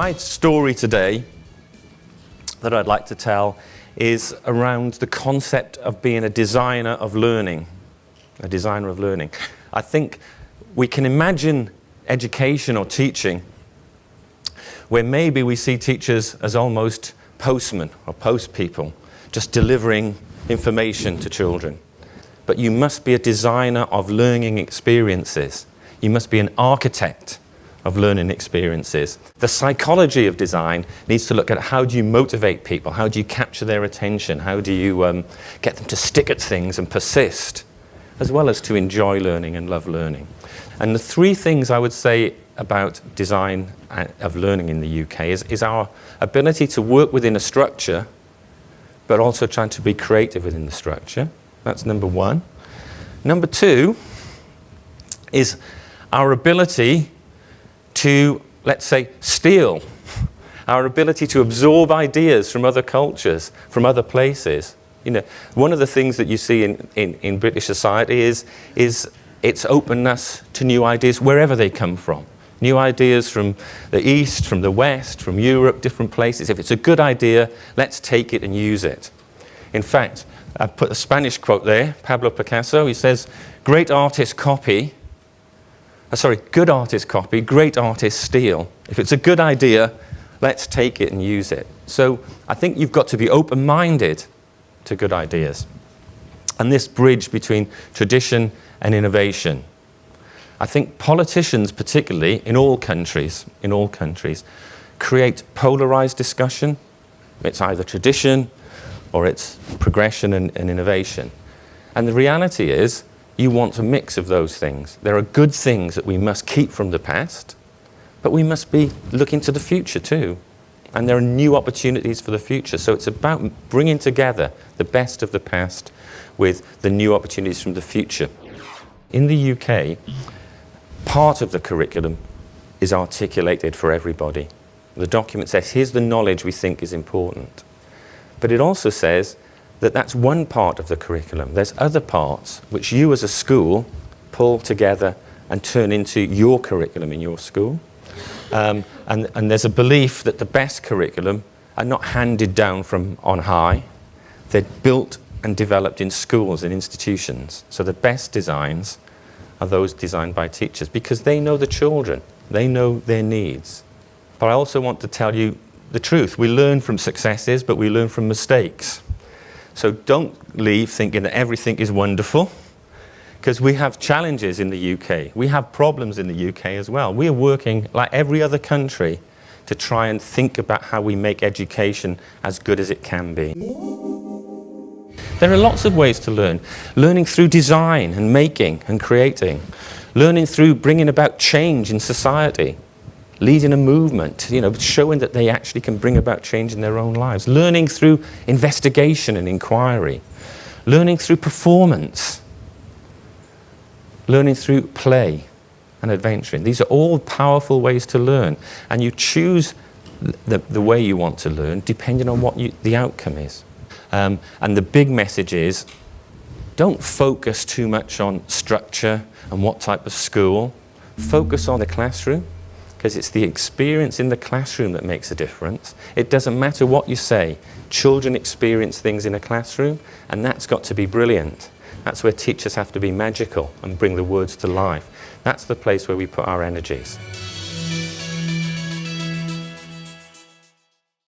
My story today that I'd like to tell is around the concept of being a designer of learning. A designer of learning. I think we can imagine education or teaching where maybe we see teachers as almost postmen or post people, just delivering information to children. But you must be a designer of learning experiences. You must be an architect of learning experiences. The psychology of design needs to look at how do you motivate people, how do you capture their attention, how do you get them to stick at things and persist, as well as to enjoy learning and love learning. And the three things I would say about design of learning in the UK is our ability to work within a structure, but also trying to be creative within the structure. That's number one. Number two is our ability to, let's say, steal, our ability to absorb ideas from other cultures, from other places. You know, one of the things that you see in British society is its openness to new ideas wherever they come from. New ideas from the East, from the West, from Europe, different places. If it's a good idea, let's take it and use it. In fact, I've put a Spanish quote there, Pablo Picasso. He says, good artists copy, great artists steal. If it's a good idea, let's take it and use it. So I think you've got to be open-minded to good ideas. And this bridge between tradition and innovation. I think politicians, particularly in all countries, create polarized discussion. It's either tradition or it's progression and innovation. And the reality is, you want a mix of those things. There are good things that we must keep from the past, but we must be looking to the future too. And there are new opportunities for the future. So it's about bringing together the best of the past with the new opportunities from the future. In the UK, part of the curriculum is articulated for everybody. The document says, here's the knowledge we think is important. But it also says that that's one part of the curriculum. There's other parts which you as a school pull together and turn into your curriculum in your school. And there's a belief that the best curriculum are not handed down from on high. They're built and developed in schools and institutions. So the best designs are those designed by teachers because they know the children, they know their needs. But I also want to tell you the truth. We learn from successes, but we learn from mistakes. So don't leave thinking that everything is wonderful, because we have challenges in the UK. We have problems in the UK as well. We are working, like every other country, to try and think about how we make education as good as it can be. There are lots of ways to learn. Learning through design and making and creating. Learning through bringing about change in society. Leading a movement, showing that they actually can bring about change in their own lives. Learning through investigation and inquiry. Learning through performance. Learning through play and adventuring. These are all powerful ways to learn. And you choose the way you want to learn depending on what the outcome is. And the big message is, don't focus too much on structure and what type of school. Focus on the classroom. Because it's the experience in the classroom that makes a difference. It doesn't matter what you say. Children experience things in a classroom, and that's got to be brilliant. That's where teachers have to be magical and bring the words to life. That's the place where we put our energies.